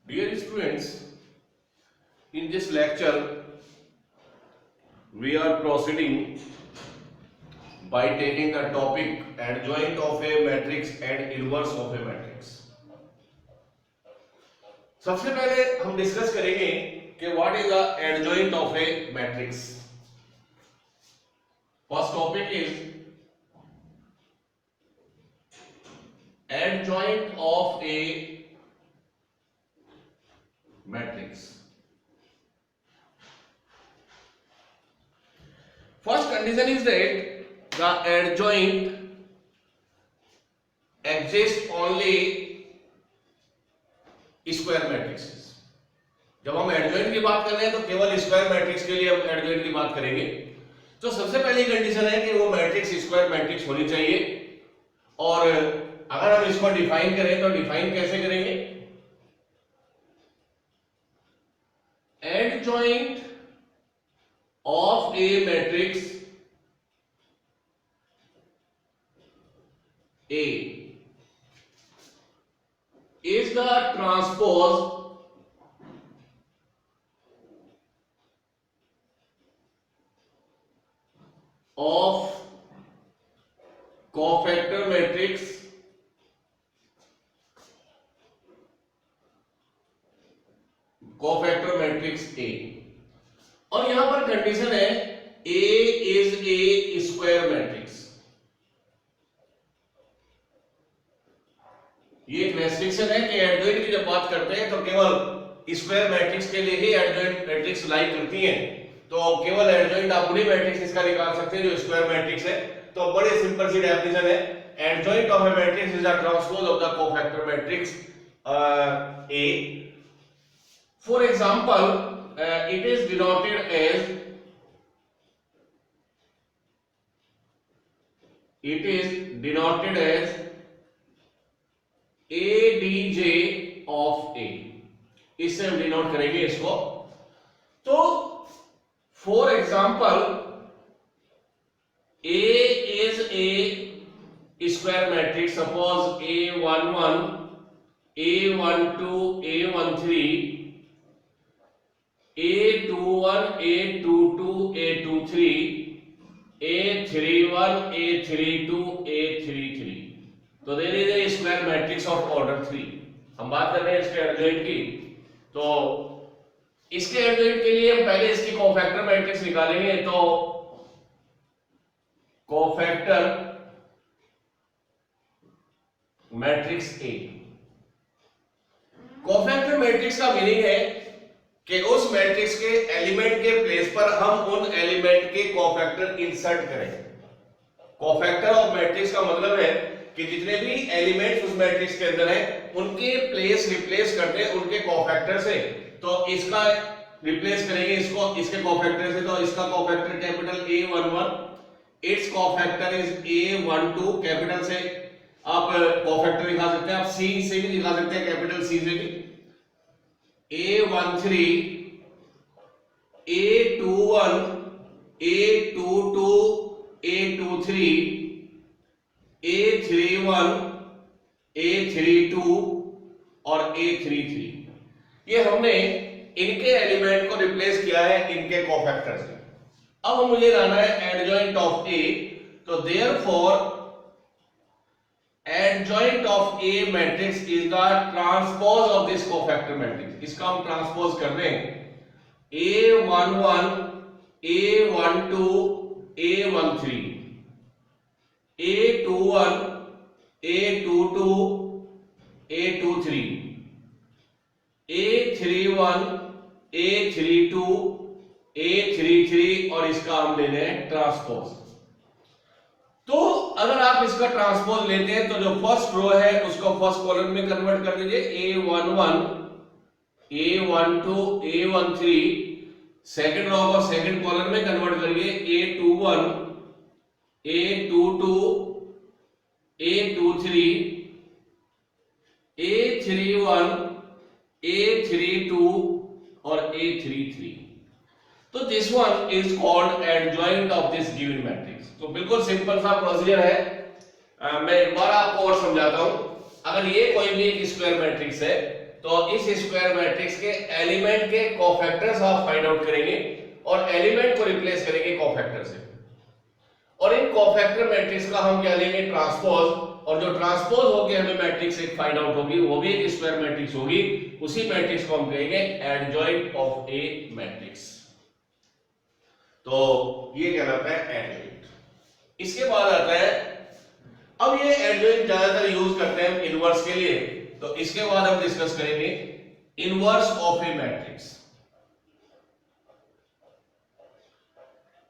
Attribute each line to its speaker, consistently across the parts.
Speaker 1: Dear students, in this lecture we are proceeding by taking the topic adjoint of a matrix and inverse of a matrix. सबसे पहले हम discuss करेंगे कि what is the adjoint of A matrix. First topic is adjoint of a matrix. First condition is that the adjoint exists only square matrices. जब हम adjoint की बात कर रहे हैं तो केवल स्क्वायर मैट्रिक्स के लिए हम एडजॉइंट की बात करेंगे. तो सबसे पहली कंडीशन है कि वो मैट्रिक्स स्क्वायर मैट्रिक्स होनी चाहिए. और अगर हम इसको डिफाइन करें तो डिफाइन कैसे करेंगे? Adjoint of A matrix A is the transpose of cofactor matrix A. और यहां पर कंडीशन है A is a square matrix. ये एक रेस्ट्रिक्शन है कि एडजॉइंट की जब बात करते हैं तो केवल स्क्वायर मैट्रिक्स के लिए ही एडजॉइंट मैट्रिक्स लाइक करती हैं. तो केवल एडजॉइंट आप उन्हीं मैट्रिक्स इसका निकाल सकते हैं जो स्क्वायर मैट्रिक्स है. तो बड़े सिंपल सी डेफिनेशन है, adjoint of A matrix is the transpose of the cofactor matrix A. For example it is denoted as ADJ of A. इससे हम डिनोट करेंगे इसको. तो for example A is a square matrix. Suppose A11, A12, A13, A21, A22, A23, A31, A32, A33. तो there is a square matrix of order 3. हम बात कर रहे हैं इसके एडजॉइंट की. तो इसके एडजॉइंट के लिए हम पहले इसकी कोफैक्टर मैट्रिक्स निकालेंगे. तो cofactor matrix A. Cofactor matrix का मीनिंग है कि उस मैट्रिक्स के एलिमेंट के प्लेस पर हम उन एलिमेंट के कोफैक्टर इंसर्ट करें. कोफैक्टर ऑफ मैट्रिक्स का मतलब है कि जितने भी एलिमेंट्स उस मैट्रिक्स के अंदर हैं उनके प्लेस रिप्लेस करते हैं उनके कोफैक्टर से. तो इसका रिप्लेस करेंगे इसको इसके कोफैक्टर से. तो इसका cofactor capital A11, it's cofactor is A12. Capital से आप कोफैक्टर दिखा सकते हैं, आप C से भी दिखा सकते हैं, कैपिटल C से भी. A13, A21, A22, A23, A31, A32 और A33. ये हमने इनके एलिमेंट को रिप्लेस किया है इनके कोफैक्टर से. अब मुझे लाना है एडजॉइंट ऑफ A. तो therefore adjoint of A matrix is the transpose of this cofactor matrix. इसका हम ट्रांसपोज कर रहे हैं. A11, A12, A13, A21, A22, A23, A31, A32, A33 और इसका हम ले रहे हैं ट्रांसपोज. तो अगर आप इसका ट्रांसपोज लेते हैं तो जो फर्स्ट रो है उसको फर्स्ट कॉलम में कन्वर्ट कर दीजिए. A11, A12, A13. Second row को सेकंड कॉलम में कन्वर्ट करिए. A21, A22, A23, A31, A32 और A33. तो this one is called adjoint of this given matrix. तो बिल्कुल सिंपल सा प्रोसीजर है. मैं एक बार आपको और समझाता हूं. अगर ये कोई भी एक स्क्वायर मैट्रिक्स है तो इस स्क्वायर मैट्रिक्स के एलिमेंट के कोफैक्टर्स आप फाइंड आउट करेंगे और एलिमेंट को रिप्लेस करेंगे कोफैक्टर से, और इन कोफैक्टर मैट्रिक्स का हम क्या लेंगे, ट्रांसपोज, और जो ट्रांसपोज होके हमें मैट्रिक्स एक फाइंड आउट होगी वो भी एक स्क्वायर मैट्रिक्स होगी, उसी मैट्रिक्स को हम कहेंगे एडजॉइंट ऑफ ए मैट्रिक्स। तो ये कहलाता है एडजॉइंट। इसके बाद आता है, अब ये एडजॉइंट ज्यादातर यूज करते हैं हम इनवर्स के लिए, तो इसके बाद हम डिस्कस करेंगे inverse of A matrix.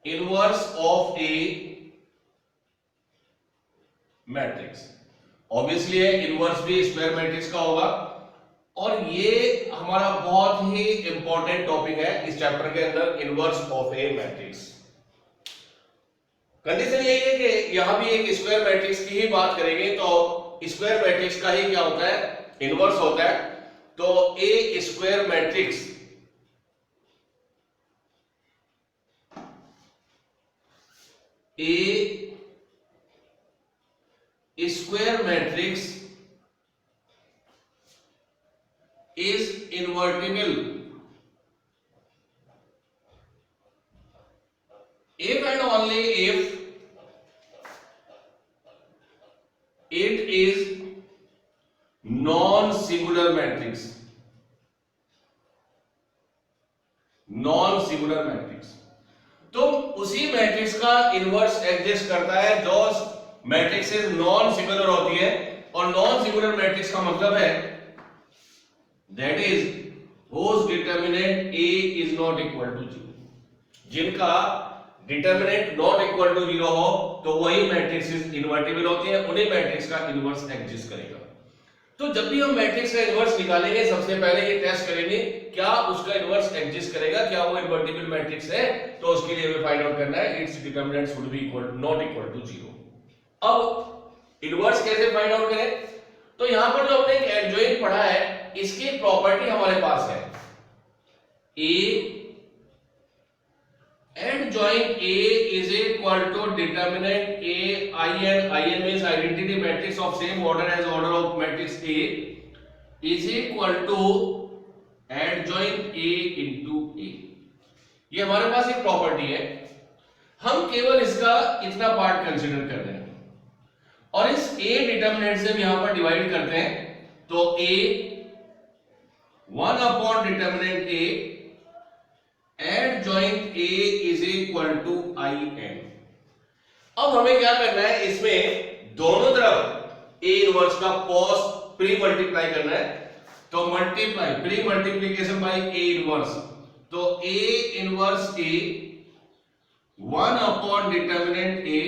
Speaker 1: Inverse of A matrix obviously है, इनवर्स भी स्क्वायर मैट्रिक्स का होगा, और ये हमारा बहुत ही इंपॉर्टेंट टॉपिक है इस चैप्टर के अंदर, inverse of A matrix. Condition यही है कि यहां भी एक स्क्वायर मैट्रिक्स की ही बात करेंगे, तो स्क्वायर मैट्रिक्स का ही क्या होता है, इनवर्स होता है। तो a square matrix square matrix is invertible if and only if it is non-singular matrix, non-singular matrix। तो उसी मैट्रिक्स का इनवर्स एग्जिस्ट करता है जो मैट्रिक्सेस नॉन सिंगुलर होती है, और नॉन सिंगुलर मैट्रिक्स का मतलब है that is whose determinant A is not equal to 0, जिनका डिटर्मिनेंट नॉट इक्वल टू 0 हो तो वही मैट्रिक्स इनवर्टिबल होती हैं, उन्हीं मैट्रिक्स का इनवर्स एग्जिस्ट करेगा। तो जब भी हम मैट्रिक्स का इनवर्स निकालेंगे सबसे पहले ये टेस्ट करेंगे क्या उसका इनवर्स एग्जिस्ट करेगा, क्या वो इनवर्टिबल मैट्रिक्स है, तो उसके लिए हमें फाइंड आउट करना है its determinant should be equal not equal to 0। अब इनवर्स कैसे फाइंड आउट करें, तो यहां पर जो हमने एक एडजॉइंट पढ़ा है इसकी प्रॉपर्टी हमारे पास है, ए adjoint A is equal to determinant A in means identity matrix of same order as order of matrix A is equal to adjoint A into A। ये हमारे पास एक प्रॉपर्टी है, हम केवल इसका इतना पार्ट कंसीडर कर रहे हैं और इस A डिटर्मिनेंट से हम यहां पर डिवाइड करते हैं, तो A 1 upon determinant A adjoint A is equal to IN। अब हमें क्या करना है, इसमें दोनों तरफ A इनवर्स का cos प्री मल्टीप्लाई करना है, तो multiply pre multiplication bye A inverse, तो A inverse A 1 upon determinant A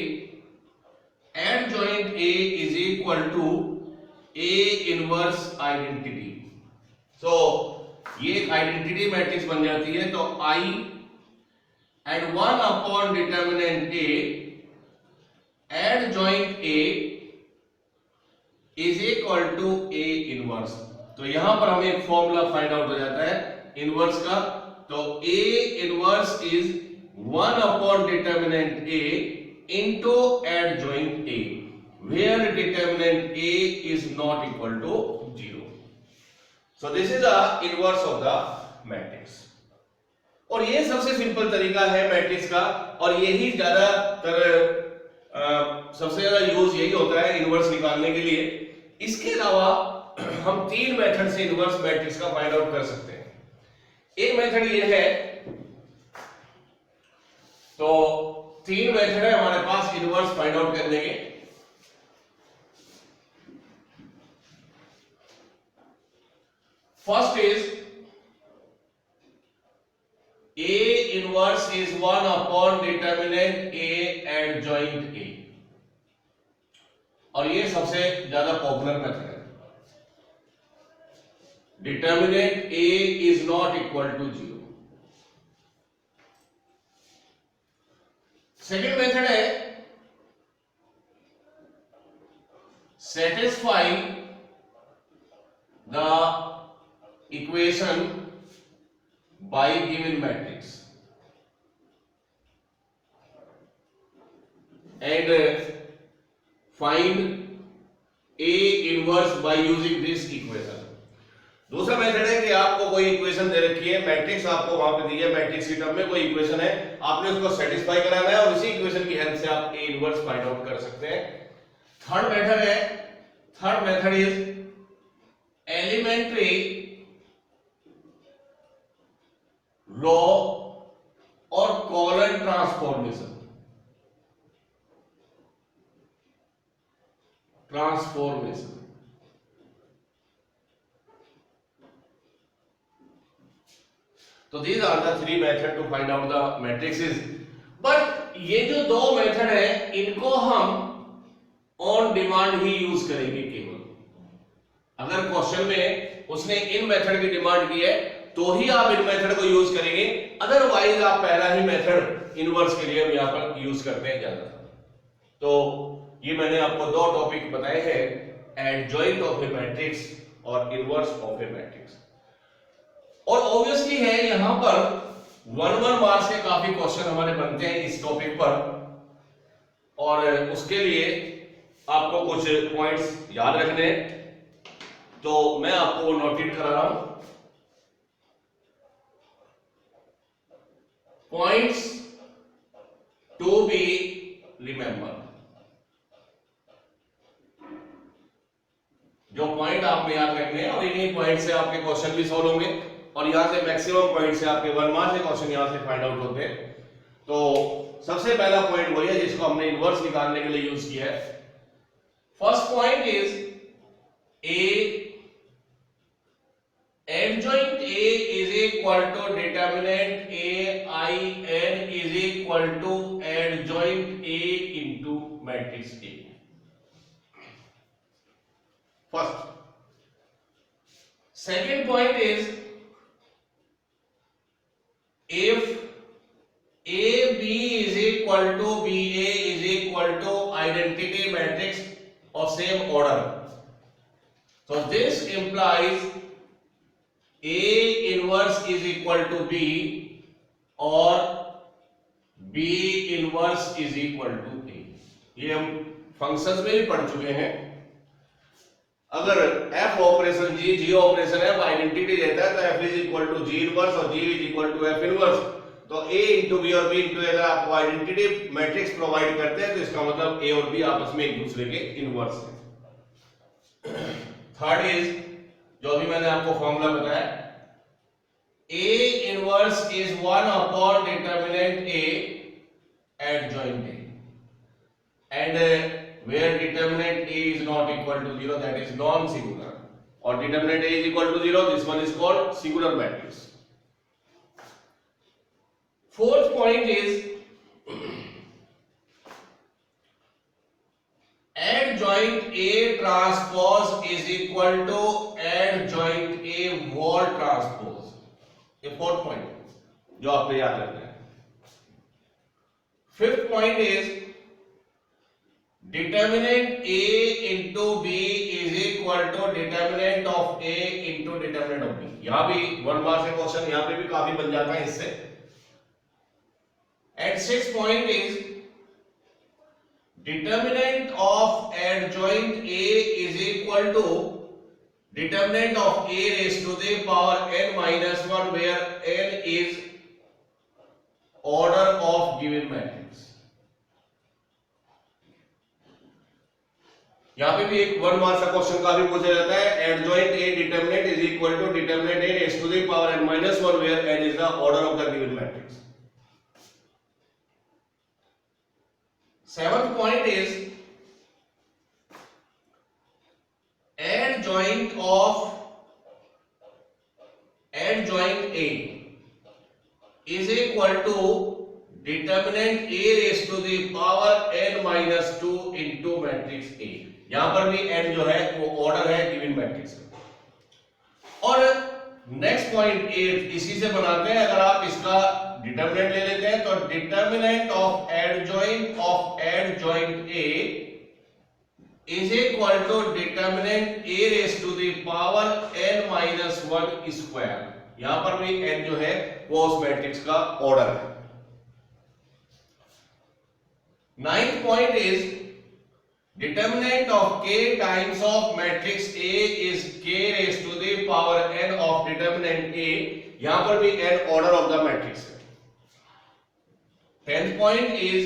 Speaker 1: adjoint A is equal to A inverse identity. So ये एक आइडेंटिटी मैट्रिक्स बन जाती है, तो I and 1 upon determinant A adjoint A is equal to A inverse। तो यहां पर हमें एक फॉर्मूला फाइंड आउट हो जाता है इनवर्स का, तो A inverse is 1 upon determinant A into adjoint A where determinant A is not equal to 0। So this is the inverse of the matrix। और ये सबसे सिंपल तरीका है मैट्रिक्स का, और यही ज्यादातर सबसे ज्यादा यूज यही होता है इनवर्स निकालने के लिए। इसके अलावा हम तीन मेथड से इनवर्स मैट्रिक्स का फाइंड आउट कर सकते हैं। एक मेथड ये है, तो तीन मेथड है हमारे पास इनवर्स फाइंड आउट करने के। First is A inverse is 1 upon determinant A adjoint A, और ये सबसे ज्यादा पॉपुलर मेथड है। Determinant A is not equal to 0। Second method है satisfy the equation by given matrix and find A inverse by using this equation। दूसरा method है कि आपको कोई इक्वेशन दे रखी है, मैट्रिक्स आपको वहां पे दी है, मैट्रिक्स की टर्म में कोई इक्वेशन है, आपने उसको सेटिस्फाई कराना है और इसी इक्वेशन की हेल्प से आप ए इनवर्स फाइंड आउट कर सकते हैं। Third method is elementary row और कॉलन ट्रांसफॉर्मेशन। तो these are the three method to find out the matrices, but ये जो दो मेथड है इनको हम ऑन डिमांड ही यूज करेंगे। केवल अगर क्वेश्चन में उसने इन मेथड की डिमांड की है तो ही आप इन मेथड को यूज करेंगे, अदरवाइज आप पहला ही मेथड इनवर्स के लिए हम यहां पर यूज करते हैं ज्यादा। तो ये मैंने आपको दो टॉपिक बताए हैं, एडजॉइंट ऑफ ए मैट्रिक्स और इनवर्स ऑफ ए मैट्रिक्स। और ऑब्वियसली है यहां पर 1 मार्क्स के काफी क्वेश्चन हमारे बनते हैं इस टॉपिक पर, और उसके लिए आपको कुछ पॉइंट्स याद रखने, तो मैं आपको नोटेट करा रहा हूं। पॉइंट्स टू बी रिमेंबर, जो पॉइंट आपने याद रखने हैं और इन्हीं पॉइंट से आपके क्वेश्चन भी सॉल्व होंगे, और यहां से मैक्सिमम पॉइंट से आपके 1 मार्क्स के क्वेश्चन यहां से फाइंड आउट होते हैं। तो सबसे पहला पॉइंट वही है जिसको हमने इनवर्स निकालने के लिए यूज किया है। First point is a adjoint A is equal to determinant A I n is equal to adjoint A into matrix A. First. Second point is if AB is equal to BA is equal to identity matrix of same order, so this implies A inverse is equal to B और B inverse is equal to A। ये हम functions में भी पढ़ चुके हैं। अगर F operation G operation F identity देता है तो F is equal to G inverse और G is equal to F inverse, तो A इंटू B और B इंटू अगर आपको आइडेंटिटी मैट्रिक्स प्रोवाइड करते हैं तो इसका मतलब A और B आपस में एक दूसरे के इनवर्स है। थर्ड इज जो भी मैंने आपको फॉर्मूला बताया, A inverse is 1 upon determinant A adjoint A, and where determinant A is not equal to 0, that is non-singular, or determinant A is equal to 0, this one is called singular matrix. Fourth point is adjoint A transpose is equal to adjoint A whole transpose। ये fourth point जो आपको याद रखना है। Fifth point is determinant A into B is equal to determinant of A into determinant of B। यहां भी 1 marks का question यहां पे भी काफी बन जाता है इससे। And sixth point is determinant of adjoint A is equal to determinant of A raised to the power n minus 1, where n is order of given matrix। यहां पे भी एक 1 मार्क्स का क्वेश्चन का भी पूछा जाता है, adjoint A determinant is equal to determinant A raised to the power n minus 1, where n is the order of the given matrix। Seventh point is adjoint A is equal to determinant A raised to the power n minus 2 into matrix A। यहां पर भी n जो है वो order है given matrix का। और next point 8 इसी से बनाते हैं। अगर आप इसका डिटर्मिनेंट ले लेते हैं तो determinant of adjoint A is equal to determinant A raised to the power n minus 1 square। यहां पर भी n जो है वो उस मैट्रिक्स का ऑर्डर है। Ninth point is determinant of k times of matrix A is k raise to the power n of determinant A। यहां पर भी n order of the matrix है। 10th point is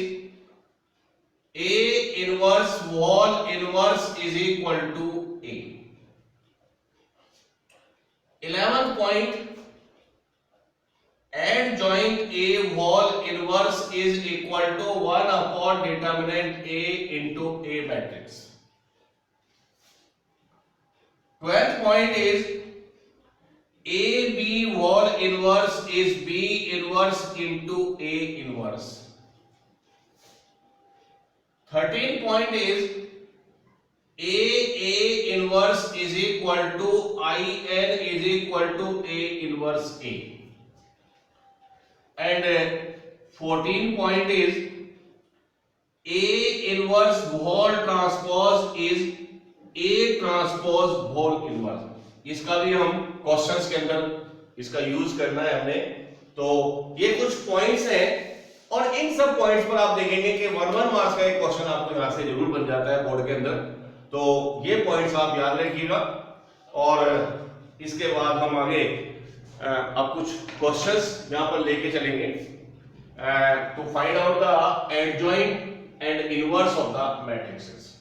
Speaker 1: A inverse wall inverse is equal to A। 11th point, adjoint A wall inverse is equal to 1 upon determinant A into A matrix। 12th point is AB wall inverse is B inverse into A inverse। 13th point is A inverse is equal to IN is equal to A inverse A। And 14th point is A inverse whole transpose is A transpose whole inverse। इसका भी हम questions के अंदर इसका use करना है हमने। तो ये कुछ पॉइंट्स हैं और इन सब पॉइंट्स पर आप देखेंगे कि 1 मार्क्स का एक क्वेश्चन आपको यहां से जरूर बन जाता है बोर्ड के अंदर। तो ये पॉइंट्स आप याद रखिएगा और इसके बाद हम आगे अब कुछ क्वेश्चंस यहां पर लेके चलेंगे to find out the adjoint and inverse of the matrices.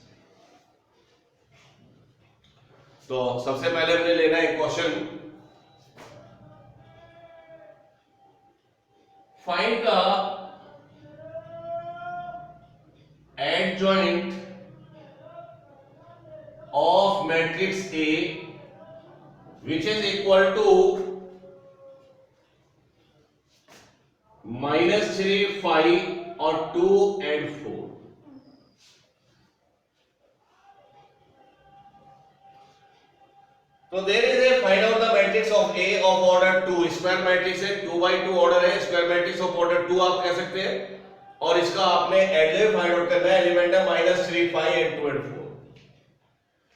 Speaker 1: तो सबसे पहले हमने लेना है question, find the adjoint of matrix A which is equal to -3, 5 और 2 and 4। तो there is a find out the matrix of A of order 2। Square matrix है, 2 by 2 order है, स्क्वायर मैट्रिक्स ऑफ ऑर्डर 2 आप कह सकते हैं। और इसका आपने एडजॉइंट फाइंड आउट करना है, एलिमेंट है -3, 5 and 2 and 4।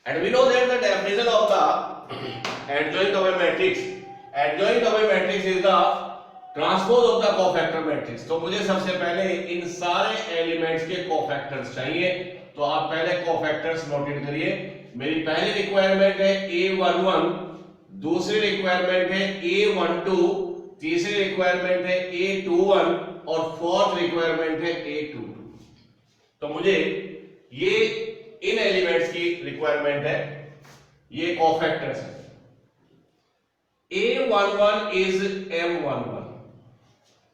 Speaker 1: And we know that the definition of the adjoint of a matrix, adjoint of a matrix is the transpose of the cofactor matrix। तो मुझे सबसे पहले इन सारे एलिमेंट्स के कोफैक्टर्स चाहिए। तो आप पहले कोफैक्टर्स नोटेट करिए। मेरी पहली रिक्वायरमेंट है A11, दूसरी रिक्वायरमेंट है A12, तीसरी रिक्वायरमेंट है A21 और फोर्थ रिक्वायरमेंट है A22। तो मुझे ये इन एलिमेंट्स की रिक्वायरमेंट है, ये कोफैक्टर्स है। A11 is M11,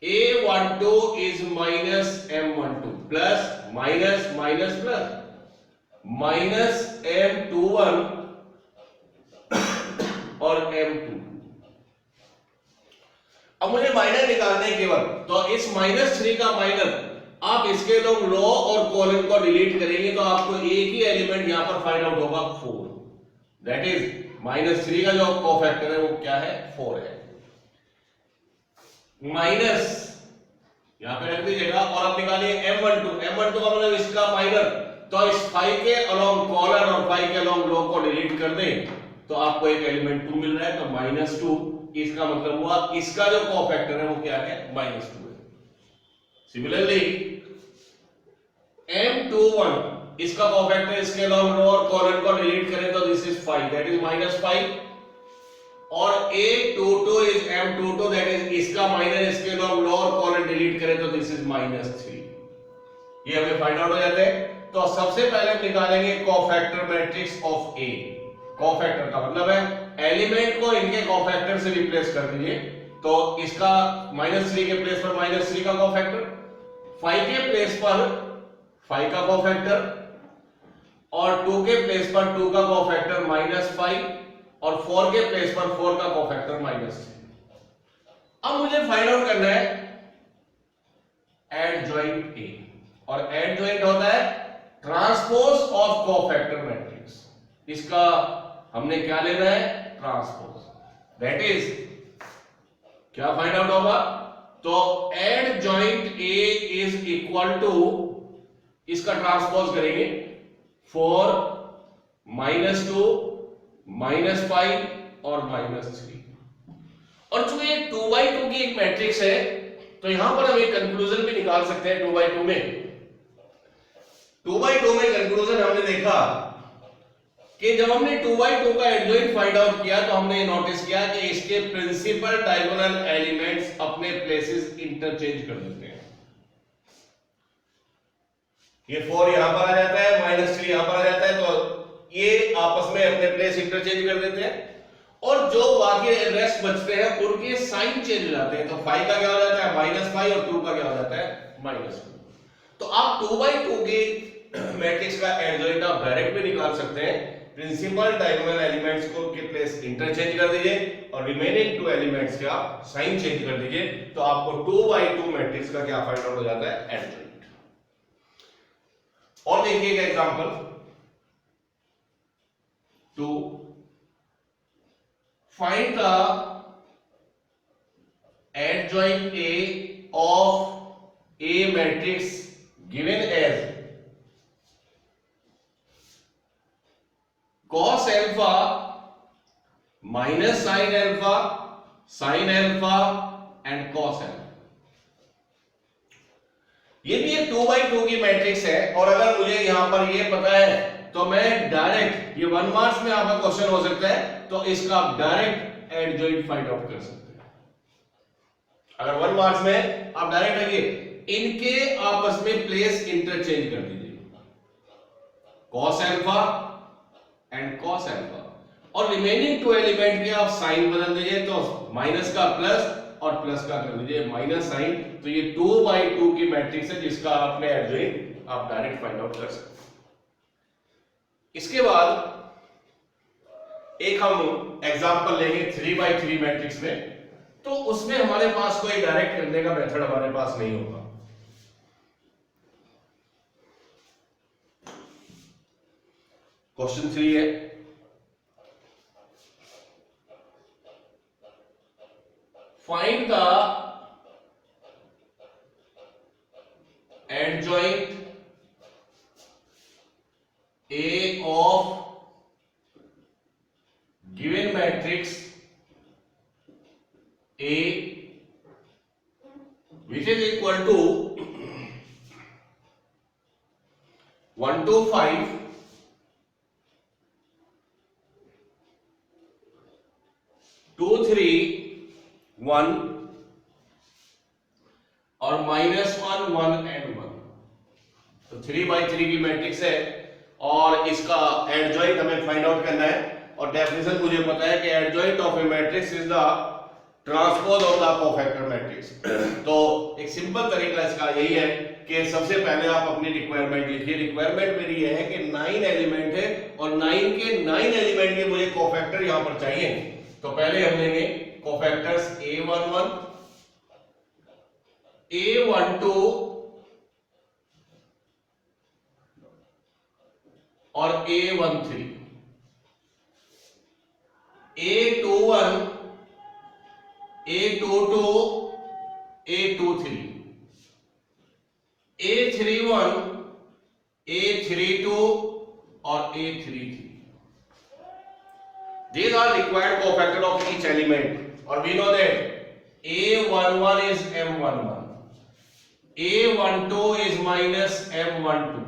Speaker 1: A12 is -M12 plus minus minus plus minus M21 और M22। अब मुझे माइनर निकालने हैं केवल, तो इस -3 का माइनर आप इसके लोग रो और कॉलम को डिलीट करेंगे तो आपको एक ही एलिमेंट यहां पर फाइंड आउट होगा 4। दैट इज -3 का जो कोफैक्टर है वो क्या है, 4 है। माइनस यहां पे रख दीजिएगा और अब निकालिए M12। M12 का मतलब इसका माइनर, तो इस 5 के अलोंग कॉलर और 5 के अलोंग रो को डिलीट कर दें तो आपको एक एलिमेंट 2 मिल रहा है। तो -2 इसका मतलब हुआ इसका जो कोफैक्टर है वो क्या है, -2 है। सिमिलरली M21 इसका कोफैक्टर इसके अलोंग रो और कॉलम को डिलीट करें तो दिस इज 5, दैट इज -5। और A22 is M22, that is इसका माइनर इसके अलोंग रो और कॉलम डिलीट करें तो दिस इज -3। ये हमें फाइंड आउट हो जाते हैं। तो सबसे पहले हम निकालेंगे cofactor matrix of A। Cofactor का मतलब है एलिमेंट को इनके कोफैक्टर से रिप्लेस कर दीजिए। तो इसका -3 के प्लेस पर -3 का कोफैक्टर, 5 के प्लेस पर 5 का कोफैक्टर और 2 के प्लेस पर 2 का कोफैक्टर -5 और 4 के प्लेस पर 4 का कोफैक्टर -3। अब मुझे फाइंड आउट करना है एडजॉइंट A, और एडजॉइंट होता है ट्रांसपोज ऑफ कोफैक्टर मैट्रिक्स। इसका हमने क्या लेना है, ट्रांसपोज। दैट इज क्या फाइंड आउट होगा, तो adjoint A is equal to, इसका ट्रांसपोज करेंगे 4 -2 -5 और -3। और चूंकि ये 2 by 2 की एक मैट्रिक्स है तो यहां पर हम एक कंक्लूजन भी निकाल सकते हैं 2 by 2 में 2/2 में कंक्लूजन हमने देखा कि जब हमने 2/2 का एडजॉइंट फाइंड आउट किया तो हमने नोटिस किया कि इसके प्रिंसिपल डायगोनल एलिमेंट्स अपने प्लेसेस इंटरचेंज कर देते हैं। ये 4 यहां पर आ जाता है, -3 यहां पर आ जाता है, तो ये आपस में अपने प्लेस इंटरचेंज कर देते हैं और जो बाकी रेस्ट बचते हैं उनके साइन चेंज हो जाते हैं। तो 5 का क्या हो जाता है -5 और 2 का क्या हो जाता है -2। तो आप 2/2 के मैट्रिक्स का एडजॉइंट आप डायरेक्ट भी निकाल सकते हैं। प्रिंसिपल डायगोनल एलिमेंट्स को के प्लेस इंटरचेंज कर दीजिए और रिमेनिंग 2 एलिमेंट्स के आप साइन चेंज कर दीजिए, तो आपको 2/2 मैट्रिक्स का क्या फाइंड आउट हो जाता है एडजॉइंट। और देखिएगा example 2, find the adjoint A of A matrix given as cos alpha minus sin alpha and cos alpha। ये भी एक 2/2 की मैट्रिक्स है और अगर मुझे यहां पर ये पता है तो मैं डायरेक्ट, ये 1 मार्क्स में आपका क्वेश्चन हो सकता है, तो इसका आप डायरेक्ट एडजॉइंट फाइंड आउट कर सकते हैं। अगर 1 मार्क्स में आप डायरेक्ट रखिए, इनके आपस में प्लेस इंटरचेंज कर दीजिए, cos alpha and cos alpha, और रिमेनिंग 2 एलिमेंट के आप साइन बदल दीजिए, तो माइनस का प्लस और प्लस का कर दीजिए माइनस साइन। तो ये 2/2 की मैट्रिक्स है जिसका आपने एडजॉइंट आप डायरेक्ट फाइंड आउट कर सकते हैं। इसके बाद एक हम एग्जांपल लेंगे 3/3 मैट्रिक्स में, तो उसमें हमारे पास कोई डायरेक्ट करने का मेथड हमारे पास नहीं होगा। क्वेश्चन 3 है, find the adjoint A of given matrix A which is equal to 1 to 5 2 3 1 और -1 1 and 1। तो 3/3 की मैट्रिक्स है और इसका एडजॉइंट हमें फाइंड आउट करना है। और डेफिनेशन मुझे पता है कि adjoint of A matrix is the transpose of the cofactor matrix. तो एक सिंपल तरीका इसका यही है कि सबसे पहले आप अपनी रिक्वायरमेंट लिखिए। रिक्वायरमेंट मेरी ये है कि 9 एलिमेंट है और 9 के 9 एलिमेंट के मुझे कोफैक्टर यहां पर चाहिए। तो पहले हम लेंगे कोफैक्टर्स A11 A12 और A13, A21 A22 A23, A31 A32 और A33। These are required cofactor of each element or we know that A11 is M11, A12 is minus M12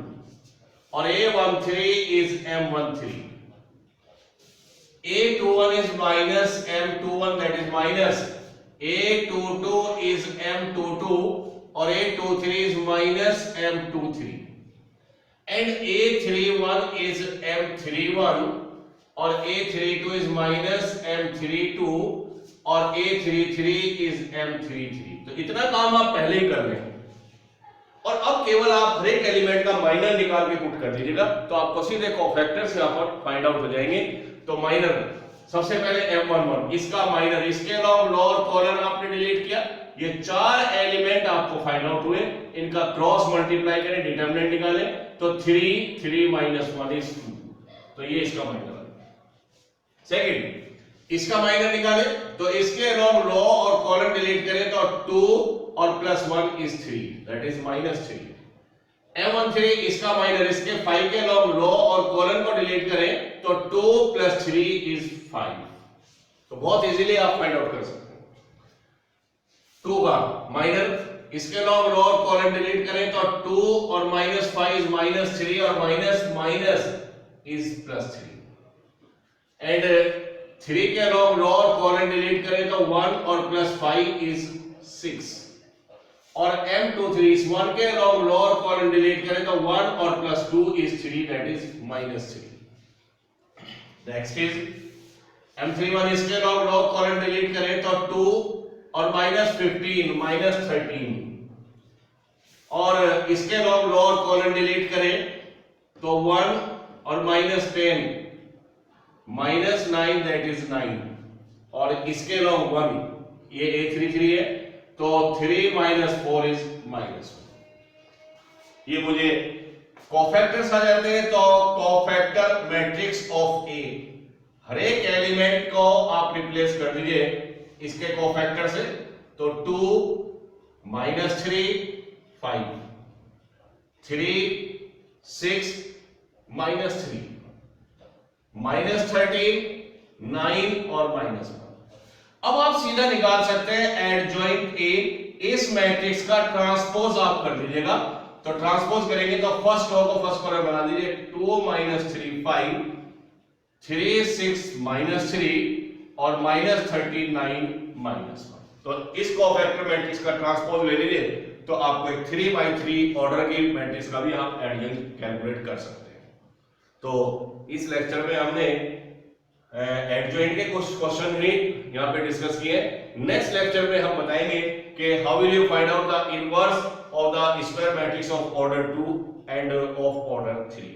Speaker 1: और A13 is M13, A21 is minus M21 that is minus, A22 is M22 और A23 is minus M23 and A31 is M31 और A32 is minus M32 और A33 is M33। तो इतना काम आप पहले ही कर लें और अब केवल आप हर एक एलिमेंट का माइनर निकाल के पुट कर दीजिएगा, तो आपको सीधे कोफैक्टर्स यहां पर फाइंड आउट हो जाएंगे। तो माइनर सबसे पहले M11, इसका माइनर, इसके अलावा लोअर कॉलन आपने डिलीट किया। ये 4 एलिमेंट आपको फाइंड आउट हुए, इनका क्रॉस मल्टीप्लाई करें, डिटरमिनेंट निकालें, तो 3 3 -1 is 2, तो ये इसका माइनर है। सेकंड, इसका माइनर निकालें, तो इसके अलावा लो और कॉलन डिलीट करें तो 2 और +1 is 3 that is -3। M13 इसका माइनर, इसके 5 के अलावा लो और कॉलन को डिलीट करें तो 2 + 3 is 5। तो बहुत इजीली आप फाइंड आउट कर सकते हैं। 2 का माइनर, इसके लॉन्ग रो और कॉलम डिलीट करें तो 2 और -5 इज -3 और माइनस माइनस इज +3 एंड 3 के लॉन्ग रो और कॉलम डिलीट करें तो 1 और +5 इज 6 और m23 इस 1 के लॉन्ग रो और कॉलम डिलीट करें तो 1 और +2 is 3 that is -3। Next is m31 इसके लॉन्ग रो कॉलम डिलीट करें तो 2 और -15 -13 और इसके लॉन्ग रो और कॉलम डिलीट करें तो 1 और -10 -9 दैट इज 9 और इसके लॉन्ग 1 ये a33 है तो 3 - 4 इज -1। ये मुझे कोफैक्टर्स आ जाते हैं तो कोफैक्टर मैट्रिक्स ऑफ ए, हर एक एलिमेंट को आप रिप्लेस कर दीजिए इसके कोफैक्टर से तो 2 -3 5 3 6 -3 -13 9 और -1। अब आप सीधा निकाल सकते हैं एडजॉइंट ए, इस मैट्रिक्स का ट्रांसपोज आप कर दीजिएगा तो ट्रांसपोज करेंगे तो फर्स्ट रो को फर्स्ट कॉलम बना दीजिए 2 -3 5 3 6 -3 और -13 9 -1। तो इस कोफैक्टर मैट्रिक्स का ट्रांसपोज ले लीजिए तो आपको एक 3x3 ऑर्डर की मैट्रिक्स का भी आप एडजॉइंट कैलकुलेट कर सकते हैं। तो इस लेक्चर में हमने एडजॉइंट के कुछ क्वेश्चन भी यहाँ पे डिस्कस किए। नेक्स्ट लेक्चर में हम बताएंगे कि how will you find out the inverse of the square matrix of order 2 end of order 3।